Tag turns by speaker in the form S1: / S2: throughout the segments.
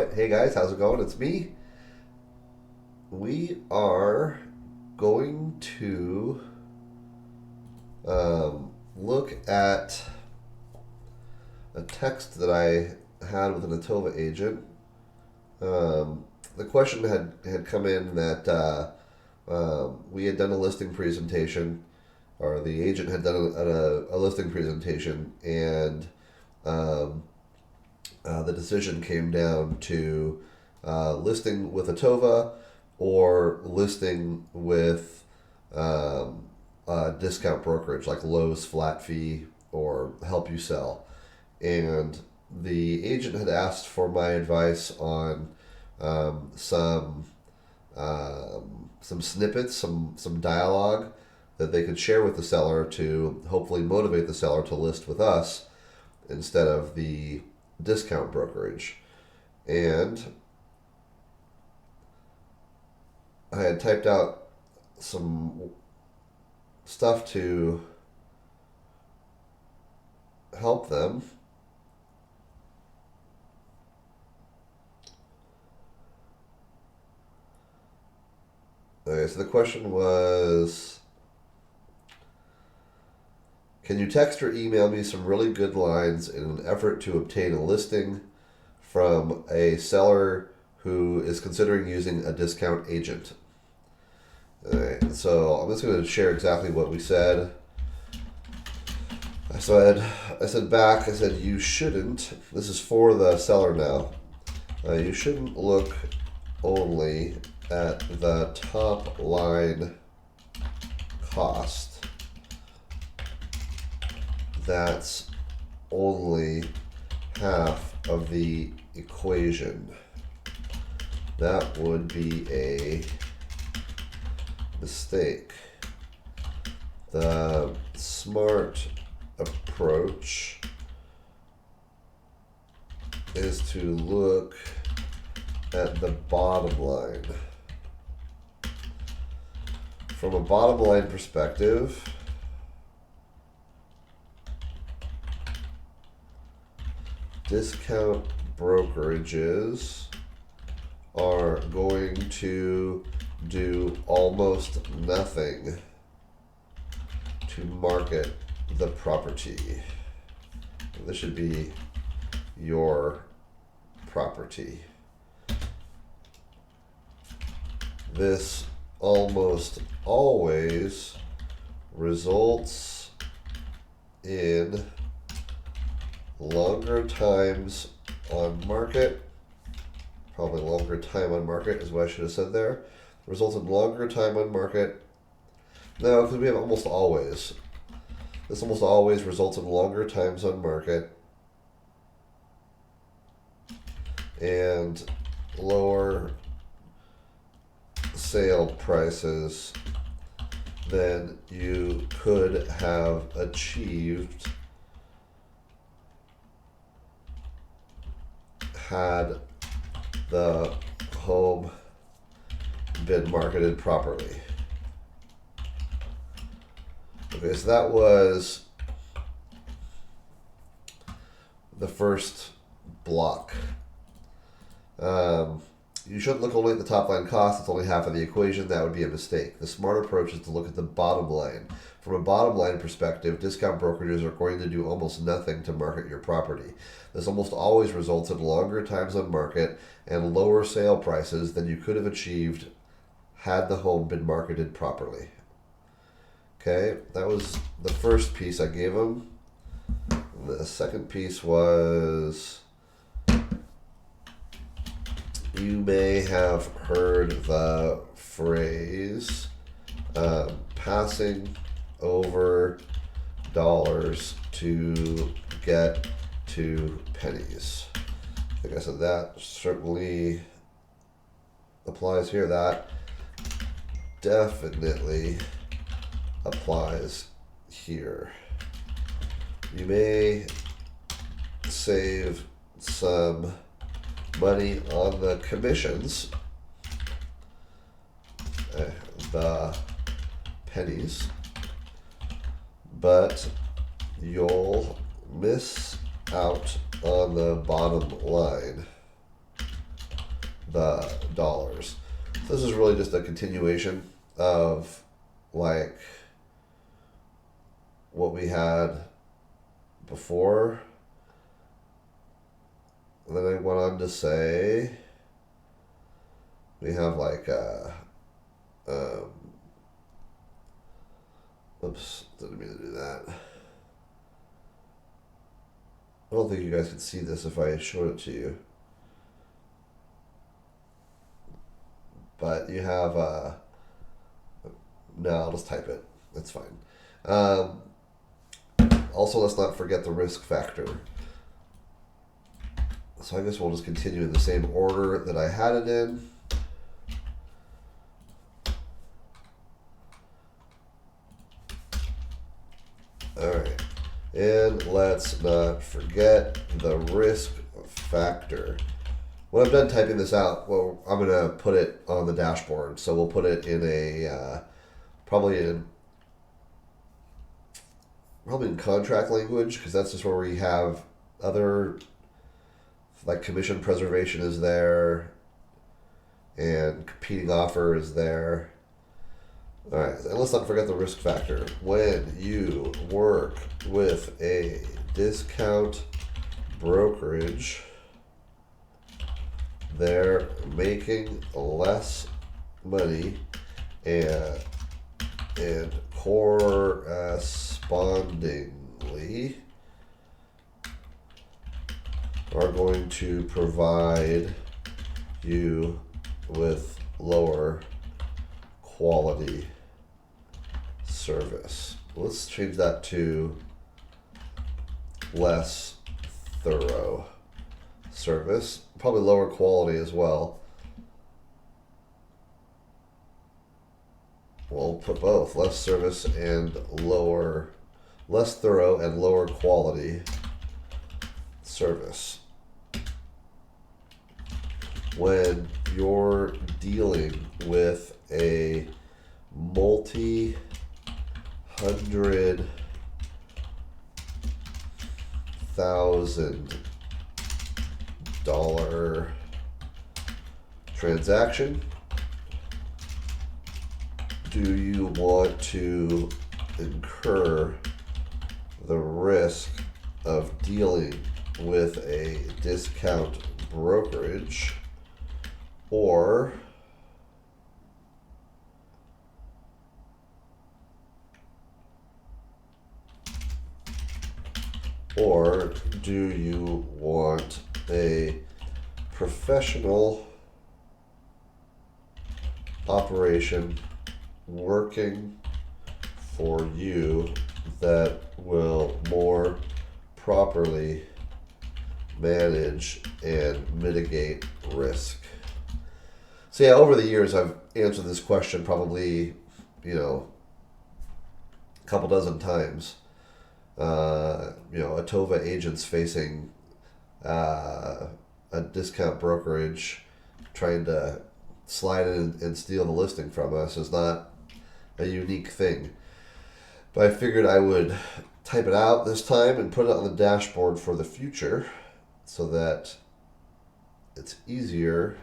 S1: Alright, hey guys, how's it going? It's me. We are going to look at a text that I had with an Atova agent. The question had come in that we had done a listing presentation, or the agent had done a listing presentation, and the decision came down to listing with Atova or listing with a discount brokerage like Lowe's Flat Fee or Help You Sell. And the agent had asked for my advice on some snippets, some dialogue that they could share with the seller to hopefully motivate the seller to list with us instead of the discount brokerage. And I had typed out some stuff to help them. Okay, so the question was, can you text or email me some really good lines in an effort to obtain a listing from a seller who is considering using a discount agent? Alright, so I'm just going to share exactly what we said. I said back, you shouldn't, this is for the seller now, you shouldn't look only at the top line cost. That's only half of the equation. That would be a mistake. The smart approach is to look at the bottom line. From a bottom line perspective, discount brokerages are going to do almost nothing to market the property. This should be your property. This almost always results in longer times on market. Probably longer time on market is what I should have said there. Results in longer time on market. No, because we have almost always. This almost always results in longer times on market and lower sale prices than you could have achieved had the home been marketed properly. Okay, so that was the first block. You shouldn't look only at the top line cost. It's only half of the equation. That would be a mistake. The smart approach is to look at the bottom line. From a bottom line perspective, discount brokerages are going to do almost nothing to market your property. This almost always results in longer times on market and lower sale prices than you could have achieved had the home been marketed properly. Okay, that was the first piece I gave them. The second piece was, you may have heard the phrase passing over dollars to get to pennies. I think I said that certainly applies here. That definitely applies here. You may save some money on the commissions, the pennies, but you'll miss out on the bottom line. the dollars. So this is really just a continuation of like what we had before. And then I went on to say we have like oops, didn't mean to do that. I don't think you guys could see this if I showed it to you. But you have no, I'll just type it. That's fine. Also, let's not forget the risk factor. So I guess we'll just continue in the same order that I had it in. Alright, and let's not forget the risk factor. When I'm done typing this out, well, I'm going to put it on the dashboard. So we'll put it in a, probably in contract language, because that's just where we have other, like commission preservation is there, and competing offer is there. All right, and let's not forget the risk factor. When you work with a discount brokerage, they're making less money and correspondingly are going to provide you with lower quality service. Let's change that to less thorough service, probably lower quality as well. We'll put both, less service and less thorough and lower quality service. When you're dealing with a multi-$100,000 transaction, do you want to incur the risk of dealing with a discount brokerage, or do you want a professional operation working for you that will more properly manage and mitigate risk? So yeah, over the years I've answered this question probably, a couple dozen times. Atova agents facing a discount brokerage trying to slide in and steal the listing from us is not a unique thing. But I figured I would type it out this time and put it on the dashboard for the future so that it's easier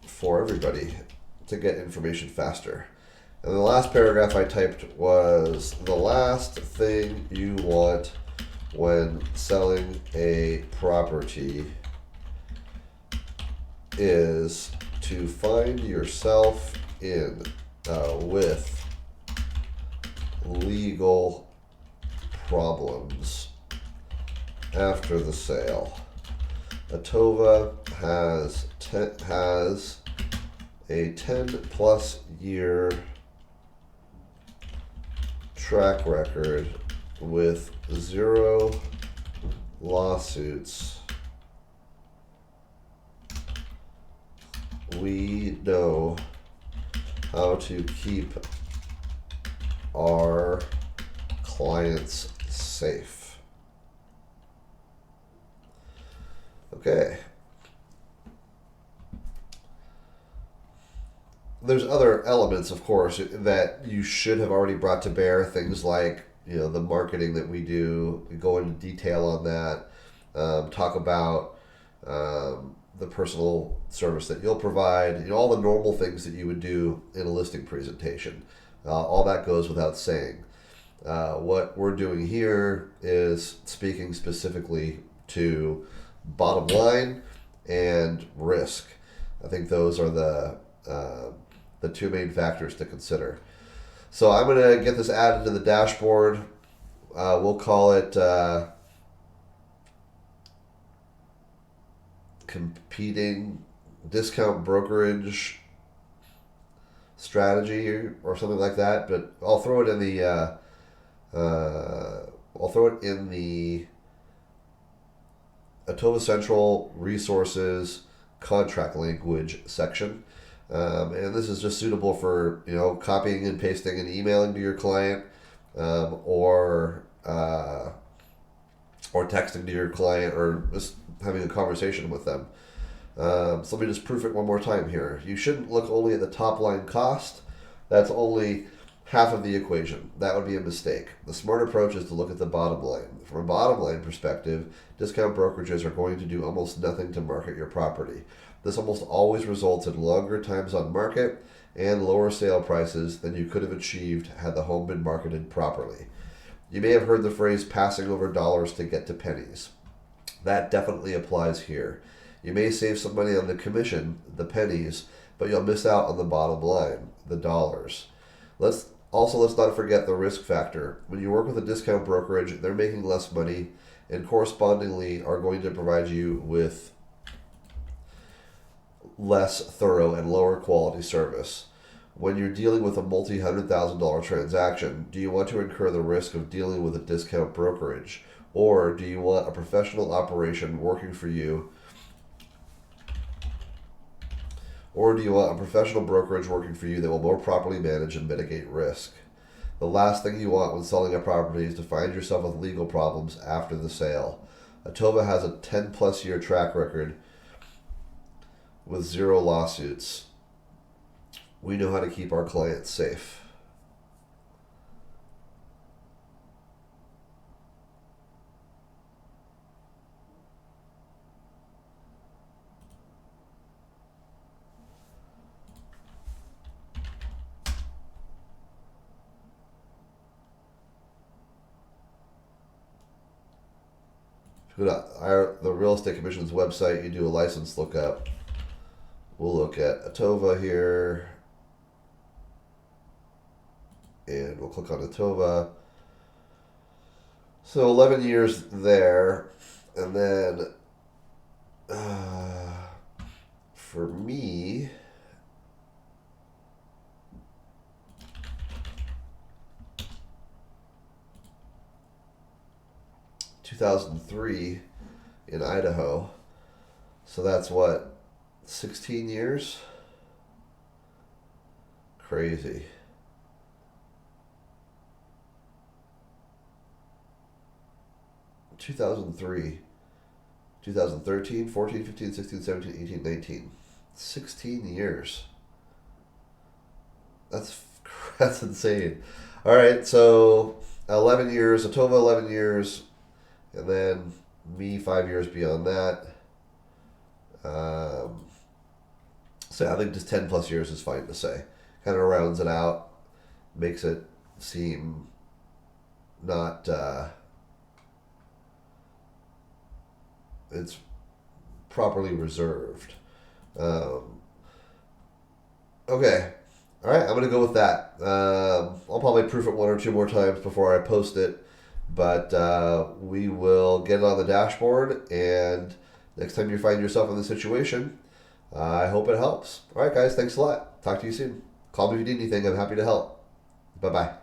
S1: for everybody to get information faster. And the last paragraph I typed was the last thing you want when selling a property is to find yourself in with legal problems after the sale. Atova has a 10+ year track record with 0 lawsuits. We know how to keep our clients safe. Okay. There's other elements, of course, that you should have already brought to bear. Things like, the marketing that we do. We go into detail on that. talk about the personal service that you'll provide, all the normal things that you would do in a listing presentation. All that goes without saying. What we're doing here is speaking specifically to bottom line and risk. I think those are the two main factors to consider. So I'm going to get this added to the dashboard. We'll call it competing discount brokerage strategy or something like that. But I'll throw it in the Atova Central Resources contract language section. And this is just suitable for copying and pasting and emailing to your client, or texting to your client, or just having a conversation with them. So let me just proof it one more time here. You shouldn't look only at the top line cost. That's only half of the equation. That would be a mistake. The smart approach is to look at the bottom line. From a bottom line perspective, discount brokerages are going to do almost nothing to market your property. This almost always results in longer times on market and lower sale prices than you could have achieved had the home been marketed properly. You may have heard the phrase passing over dollars to get to pennies. That definitely applies here. You may save some money on the commission, the pennies, but you'll miss out on the bottom line, the dollars. Let's not forget the risk factor. When you work with a discount brokerage, they're making less money and correspondingly are going to provide you with less thorough and lower quality service. When you're dealing with a multi-$100,000 transaction, do you want to incur the risk of dealing with a discount brokerage? Or do you want a professional operation working for you? Or do you want a professional brokerage working for you that will more properly manage and mitigate risk? The last thing you want when selling a property is to find yourself with legal problems after the sale. Atova has a 10-plus year track record with 0 lawsuits. We know how to keep our clients safe. Go to the Real Estate Commission's website, you do a license lookup. We'll look at Atova here, and we'll click on Atova. So 11 years there, and then for me, ...2003 in Idaho. So that's what, 16 years? Crazy. ...2003, 2013, 14, 15, 16, 17, 18, 19. 16 years. That's insane. All right, so 11 years, Atova 11 years, and then me 5 years beyond that. So I think just 10 plus years is fine to say. Kind of rounds it out, makes it seem not, it's properly reserved. Okay. All right, I'm going to go with that. I'll probably proof it 1 or 2 more times before I post it, but we will get it on the dashboard, and next time you find yourself in this situation, I hope it helps. All right, guys, thanks a lot. Talk to you soon. Call me if you need anything. I'm happy to help. Bye-bye.